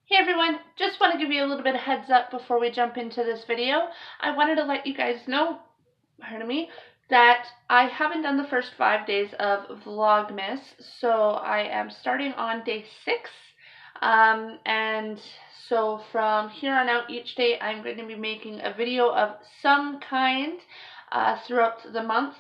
Hey everyone, just want to give you a little bit of heads up before we jump into this video. I wanted to let you guys know, pardon me, that I haven't done the first 5 days of Vlogmas, so I am starting on day 6. And so from here on out, each day I'm going to be making a video of some kind throughout the month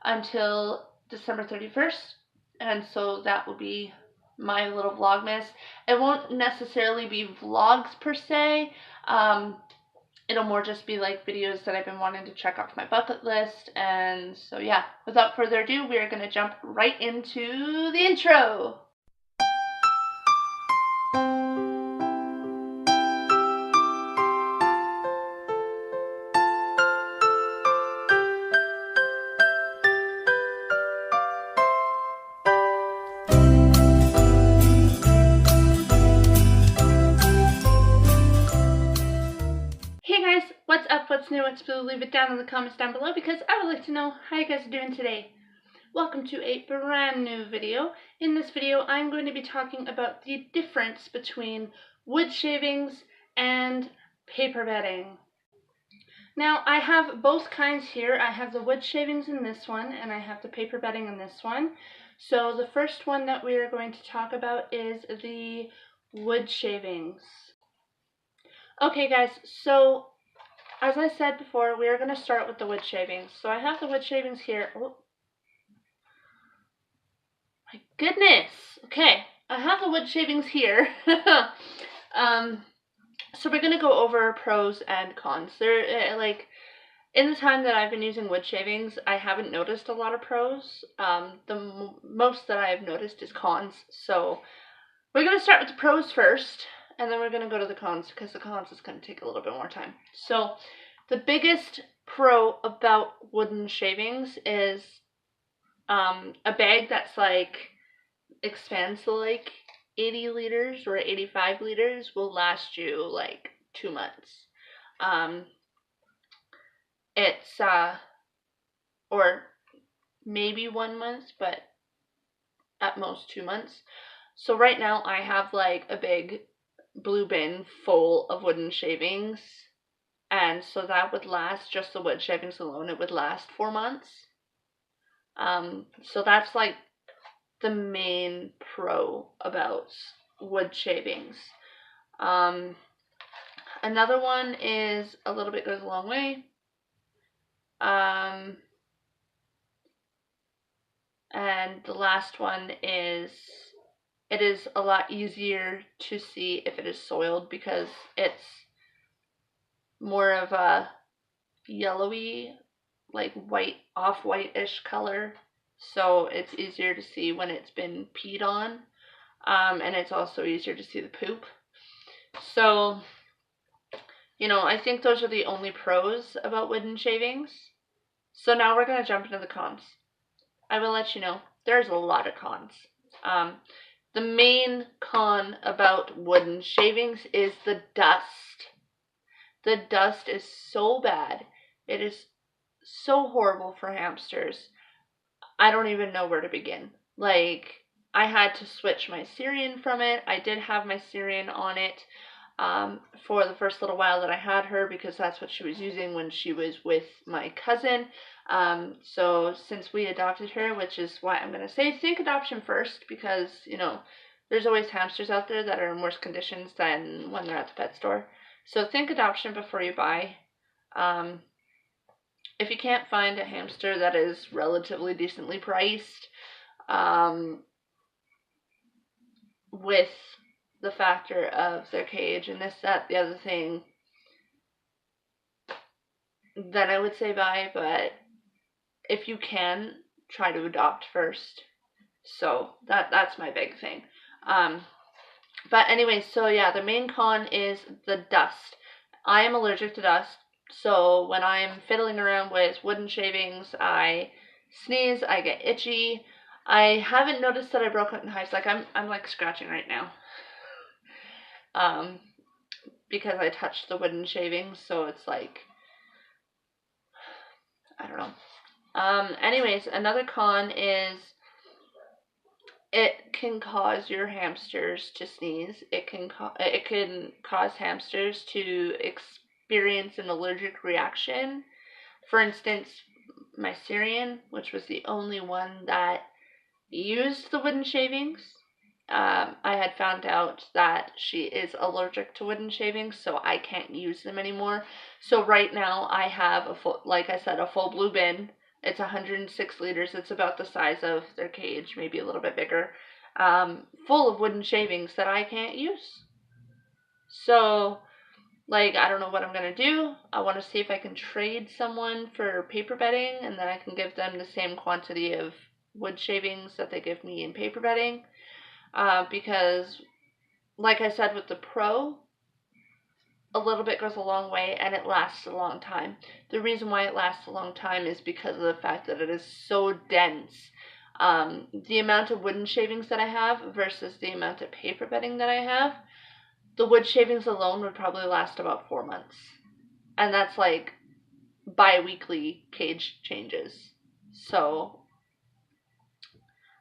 until December 31st. And so that will be my little Vlogmas. It won't necessarily be vlogs per se. It'll more just be like videos that I've been wanting to check off my bucket list. And so yeah, without further ado, we are going to jump right into the intro. Hey guys, what's up, what's new, what's blue? Leave it down in the comments down below because I would like to know how you guys are doing today. Welcome to a brand new video. In this video, I'm going to be talking about the difference between wood shavings and paper bedding. Now, I have both kinds here. I have the wood shavings in this one, and I have the paper bedding in this one. So the first one that we are going to talk about is the wood shavings. Okay guys, so as I said before, we are going to start with the wood shavings. So I have the wood shavings here. Oh, my goodness. Okay, I have the wood shavings here. So we're going to go over pros and cons. They're like, in the time that I've been using wood shavings, I haven't noticed a lot of pros. The most that I have noticed is cons. So we're going to start with the pros first, and then we're going to go to the cons, because the cons is going to take a little bit more time. So the biggest pro about wooden shavings is a bag that's like expands to like 80 liters or 85 liters will last you like 2 months. It's or maybe 1 month, but at most 2 months. So right now I have like a big blue bin full of wooden shavings, and so that would last, just the wood shavings alone, it would last 4 months. So that's like the main pro about wood shavings. Another one is a little bit goes a long way. And the last one is it is a lot easier to see if it is soiled because it's more of a yellowy, like white, off-white-ish color. So it's easier to see when it's been peed on. And it's also easier to see the poop. So, you know, I think those are the only pros about wooden shavings. So now we're going to jump into the cons. I will let you know, there's a lot of cons. The main con about wooden shavings is the dust. The dust is so bad. It is so horrible for hamsters. I don't even know where to begin. Like, I had to switch my Syrian from it. I did have my Syrian on it for the first little while that I had her, because that's what she was using when she was with my cousin. So since we adopted her, which is why I'm going to say think adoption first, because, you know, there's always hamsters out there that are in worse conditions than when they're at the pet store. So think adoption before you buy. If you can't find a hamster that is relatively decently priced, with the factor of their cage and this, that, the other thing, then I would say buy. But if you can, try to adopt first. So that's my big thing. But anyway, so yeah, the main con is the dust. I am allergic to dust, so when I'm fiddling around with wooden shavings, I sneeze, I get itchy. I haven't noticed that I broke out in hives. Like I'm like scratching right now. Because I touched the wooden shavings, so it's like, I don't know. Anyways, another con is it can cause your hamsters to sneeze. It can cause hamsters to experience an allergic reaction. For instance, my Syrian, which was the only one that used the wooden shavings, I had found out that she is allergic to wooden shavings, so I can't use them anymore. So right now I have a full, like I said, a full blue bin. It's 106 liters. It's about the size of their cage, maybe a little bit bigger, full of wooden shavings that I can't use. So, like, I don't know what I'm going to do. I want to see if I can trade someone for paper bedding, and then I can give them the same quantity of wood shavings that they give me in paper bedding. Because, like I said with the Pro, a little bit goes a long way and it lasts a long time. The reason why it lasts a long time is because of the fact that it is so dense. The amount of wooden shavings that I have versus the amount of paper bedding that I have, the wood shavings alone would probably last about 4 months. And that's like bi-weekly cage changes. So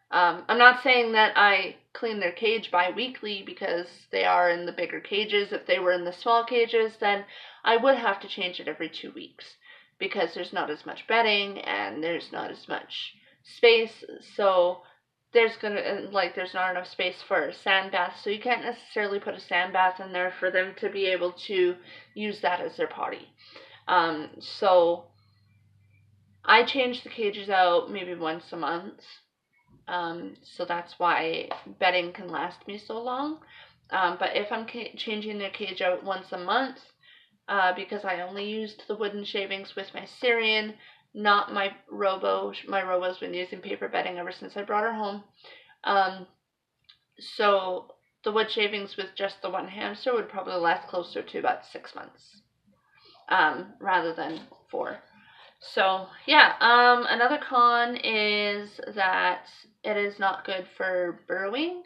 I'm not saying that I clean their cage bi-weekly because they are in the bigger cages. If they were in the small cages, then I would have to change it every 2 weeks because there's not as much bedding and there's not as much space. So there's not enough space for a sand bath. So you can't necessarily put a sand bath in there for them to be able to use that as their potty. So I change the cages out maybe once a month. So that's why bedding can last me so long. But if I'm changing their cage out once a month, because I only used the wooden shavings with my Syrian, not my Robo. My Robo's been using paper bedding ever since I brought her home. So the wood shavings with just the one hamster would probably last closer to about 6 months, rather than 4. So yeah, another con is that it is not good for burrowing.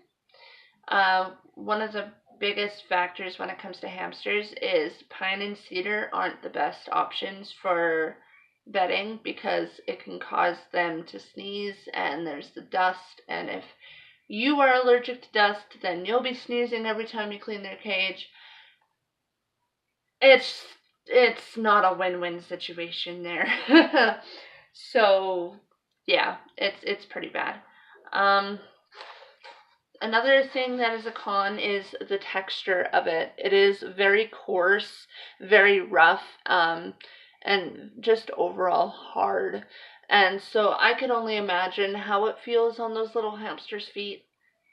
One of the biggest factors when it comes to hamsters is pine and cedar aren't the best options for bedding because it can cause them to sneeze and there's the dust, and if you are allergic to dust, then you'll be sneezing every time you clean their cage. It's not a win-win situation there. So yeah, it's pretty bad. Another thing that is a con is the texture of it. It is very coarse, very rough, and just overall hard. And so I can only imagine how it feels on those little hamsters' feet.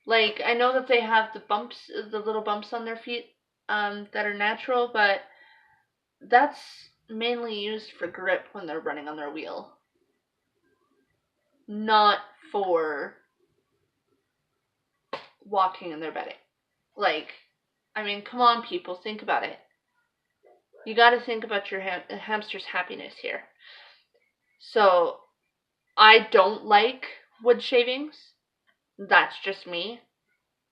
Like, I know that they have the little bumps on their feet, that are natural, but that's mainly used for grip when they're running on their wheel, not for walking in their bedding. Like, I mean, come on, people, think about it. You got to think about your hamster's happiness here. So, I don't like wood shavings. That's just me.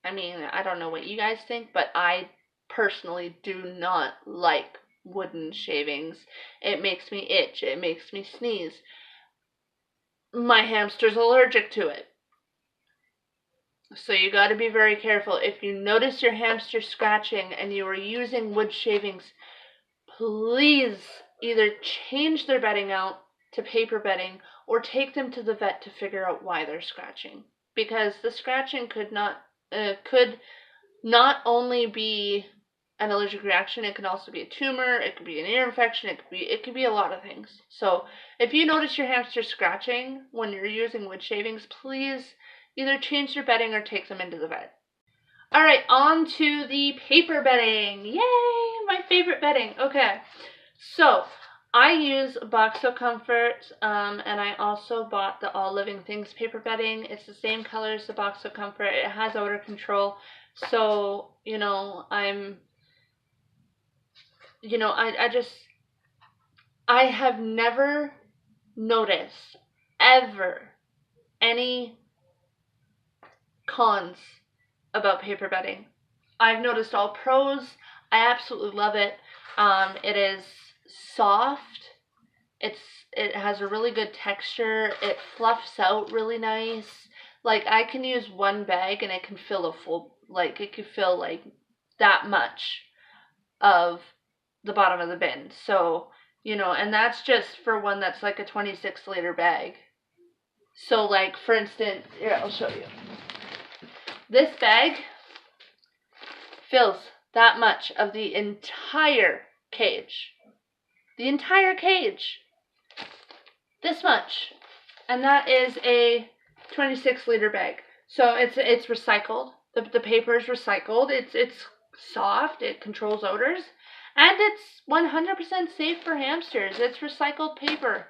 I mean, I don't know what you guys think, but I personally do not like wooden shavings. It makes me itch. It makes me sneeze. My hamster's allergic to it. So you got to be very careful. If you notice your hamster scratching and you are using wood shavings, please either change their bedding out to paper bedding or take them to the vet to figure out why they're scratching. Because the scratching could not only be an allergic reaction, it can also be a tumor, it could be an ear infection, it could be a lot of things. So if you notice your hamster scratching when you're using wood shavings, please either change their bedding or take them into the vet. Alright, on to the paper bedding. Yay! My favorite bedding. Okay, so I use Boxo Comfort, and I also bought the All Living Things paper bedding. It's the same color as the Boxo Comfort. It has odor control. So, I have never noticed ever any cons about paper bedding. I've noticed all pros. I absolutely love it. It is soft. It has a really good texture. It fluffs out really nice. Like, I can use one bag and it can fill a full, like, it could fill, like, that much of the bottom of the bin. So, you know, and that's just for one that's like a 26-liter bag. So, like, for instance, here, I'll show you. This bag fills that much of the entire cage. The entire cage. This much. And that is a 26-liter bag. So it's recycled. The paper is recycled. It's soft. It controls odors. And it's 100% safe for hamsters. It's recycled paper.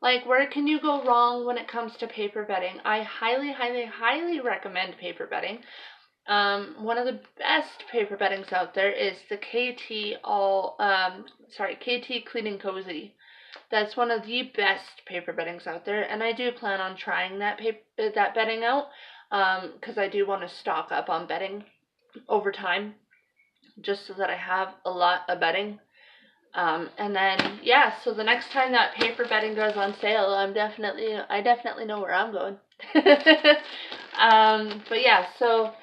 Like, where can you go wrong when it comes to paper bedding? I highly, highly, highly recommend paper bedding. One of the best paper beddings out there is the KT Cleaning Cozy. That's one of the best paper beddings out there, and I do plan on trying that bedding out, because I do want to stock up on bedding over time, just so that I have a lot of bedding. And then, yeah, so the next time that paper bedding goes on sale, I definitely know where I'm going. But yeah, so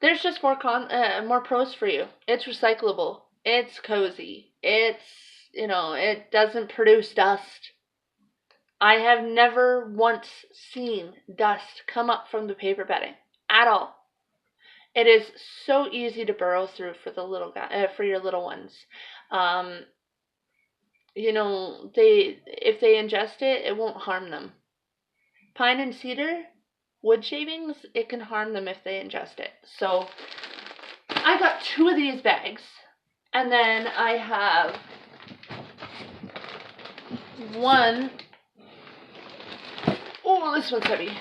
there's just more pros for you. It's recyclable. It's cozy. It's, you know, it doesn't produce dust. I have never once seen dust come up from the paper bedding at all. It is so easy to burrow through for the for your little ones. You know, if they ingest it, it won't harm them. Pine and cedar, wood shavings, it can harm them if they ingest it. So I got 2 of these bags, and then I have one. Oh, this one's heavy.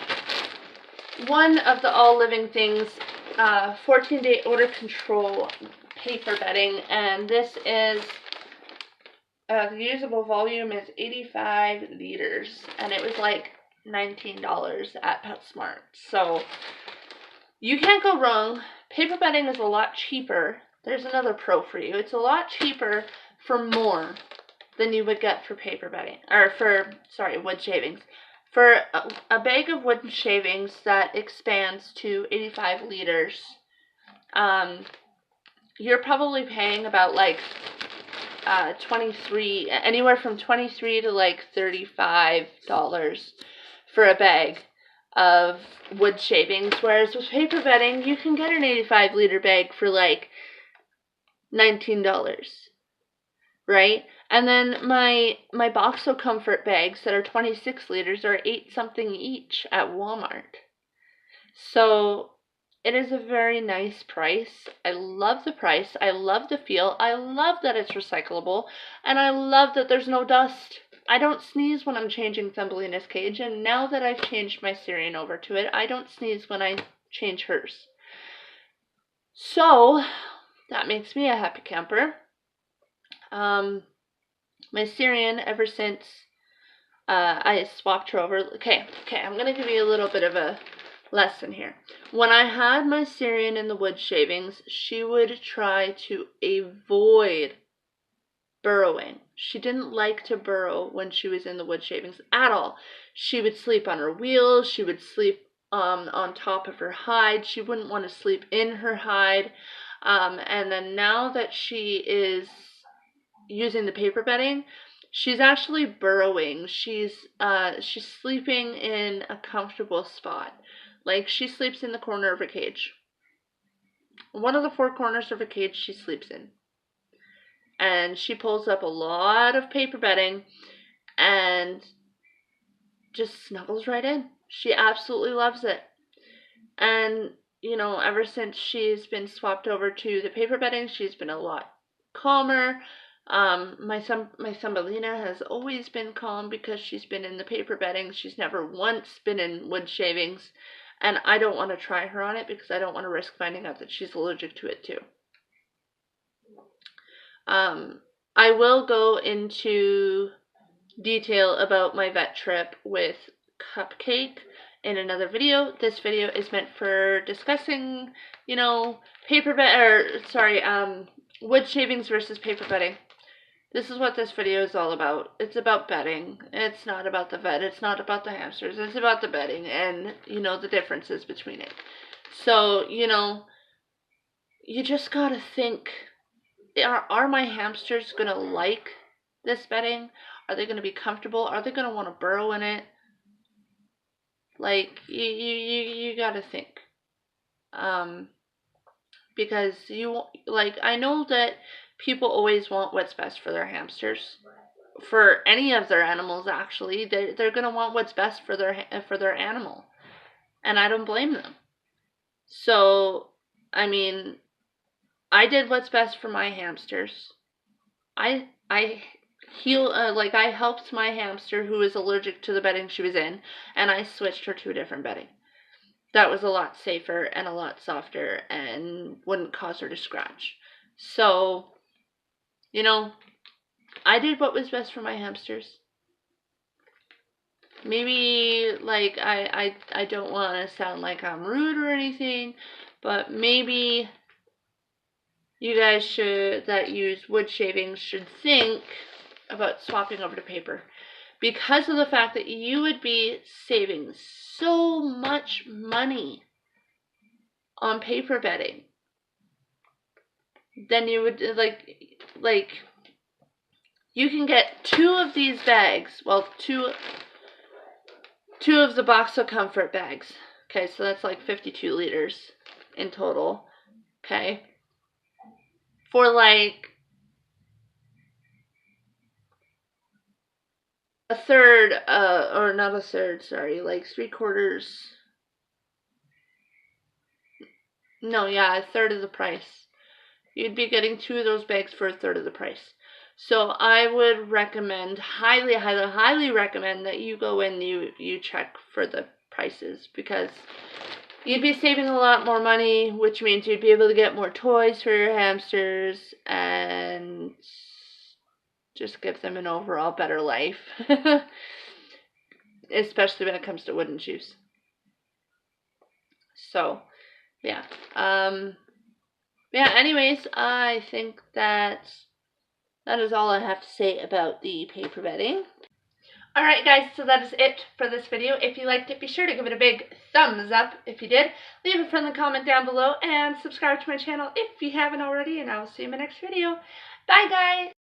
One of the All Living Things 14-day odor control paper bedding, and this is the usable volume is 85 liters, and it was like $19 at PetSmart. So you can't go wrong. Paper bedding is a lot cheaper. There's another pro for you. It's a lot cheaper for more than you would get for paper bedding, or wood shavings. For a bag of wooden shavings that expands to 85 liters, you're probably paying about like anywhere from $23 to like $35 for a bag of wood shavings, whereas with paper bedding, you can get an 85-liter bag for like $19, right? And then my Boxo Comfort bags that are 26 liters are $8 something each at Walmart. So it is a very nice price. I love the price. I love the feel. I love that it's recyclable. And I love that there's no dust. I don't sneeze when I'm changing Thumbelina's cage. And now that I've changed my Syrian over to it, I don't sneeze when I change hers. So that makes me a happy camper. My Syrian, ever since I swapped her over. Okay, I'm going to give you a little bit of a lesson here. When I had my Syrian in the wood shavings, she would try to avoid burrowing. She didn't like to burrow when she was in the wood shavings at all. She would sleep on her wheels. She would sleep on top of her hide. She wouldn't want to sleep in her hide. And then now that she is using the paper bedding, she's actually burrowing. She's sleeping in a comfortable spot. Like, she sleeps in the corner of her cage. One of the 4 corners of her cage she sleeps in. And she pulls up a lot of paper bedding and just snuggles right in. She absolutely loves it. And, you know, ever since she's been swapped over to the paper bedding, she's been a lot calmer. My Thumbelina has always been calm because she's been in the paper bedding. She's never once been in wood shavings. And I don't want to try her on it because I don't want to risk finding out that she's allergic to it too. I will go into detail about my vet trip with Cupcake in another video. This video is meant for discussing, you know, wood shavings versus paper bedding. This is what this video is all about. It's about bedding. It's not about the vet. It's not about the hamsters. It's about the bedding and, you know, the differences between it. So, you know, you just gotta think, are my hamsters gonna like this bedding? Are they gonna be comfortable? Are they gonna want to burrow in it? Like, you gotta think. Because I know that people always want what's best for their hamsters. For any of their animals, actually, they're gonna want what's best for their animal, and I don't blame them. So, I mean, I did what's best for my hamsters. I I helped my hamster who was allergic to the bedding she was in, and I switched her to a different bedding. That was a lot safer and a lot softer and wouldn't cause her to scratch. So, you know, I did what was best for my hamsters. Maybe, like, I don't want to sound like I'm rude or anything, but maybe you guys that use wood shavings should think about swapping over to paper, because of the fact that you would be saving so much money on paper bedding. Then you would, like you can get 2 of these bags, well, two of the Box of Comfort bags. Okay, so that's like 52 liters in total. Okay, for like a third, or not a third, sorry, like 3/4. No, yeah, a third of the price. You'd be getting 2 of those bags for a third of the price. So I would recommend, highly, highly, highly recommend that you go in, you check for the prices, because you'd be saving a lot more money, which means you'd be able to get more toys for your hamsters and just give them an overall better life. Especially when it comes to wooden shoes. So, yeah. Yeah, anyways, I think that is all I have to say about the paper bedding. Alright guys, so that is it for this video. If you liked it, be sure to give it a big thumbs up if you did. Leave a friendly comment down below and subscribe to my channel if you haven't already, and I will see you in my next video. Bye guys!